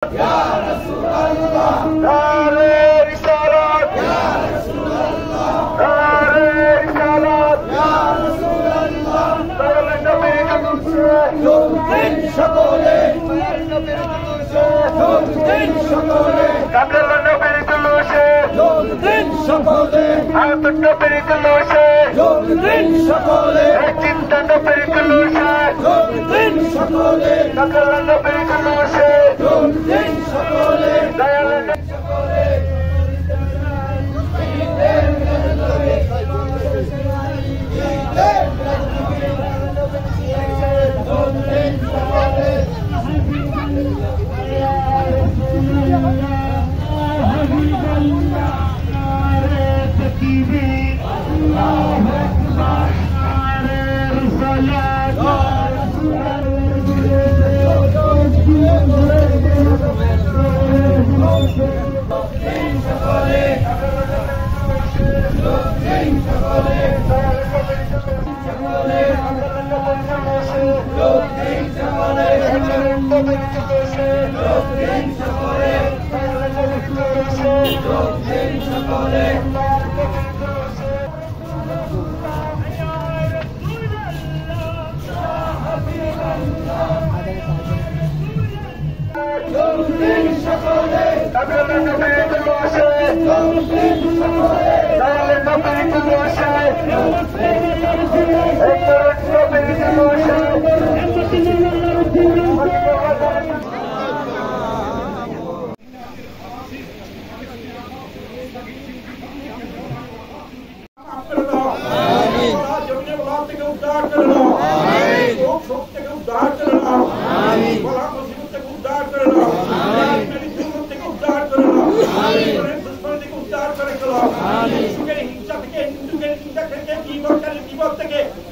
या रसूल अल्लाह नारे रिसालत या रसूल अल्लाह नारे रिसालत या रसूल अल्लाह তাহলে নবীর দুরূদে দুরূদ সকলে নবীর দুরূদে দুরূদ সকলে কাবলা নবীর দুরূদে দুরূদ সকলে আয়াত নবীর দুরূদে দুরূদ সকলে চিন্তা নবীর দুরূদে দুরূদ সকলে কাবলা নবীর দুরূদে দুরূদ সকলে দয়াল সকলে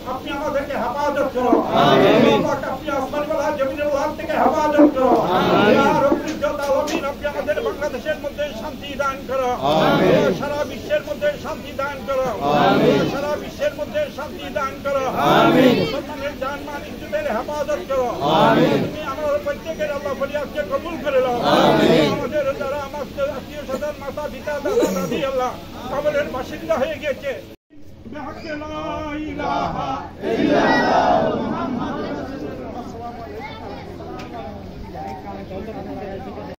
अपनी आवाज़ के हिफाजत करो अपनी आसमान वाला जमीन वाला থেকে হিফাজত করো ইয়া রব্বুল জালামিন আপনি আমাদের বাংলাদেশের মধ্যে শান্তি দান করো আমিন সারা বিশ্বের মধ্যে শান্তি দান করো আমিন সারা বিশ্বের মধ্যে শান্তি দান করো আমিন মুসলমানদের জান মান ইজ্জতের হিফাজত করো আমিন তুমি আমাদের প্রত্যেকের আল্লাহ ফরিয়াদকে কবুল করে নাও আমিন আমাদের যারা আমাদের আত্মীয় স্বজন মাতা পিতা দাদা দাদি আল্লাহ কবরের বাসিন্দা হয়ে গেছে بحق لا إله إلا الله محمد رسول الله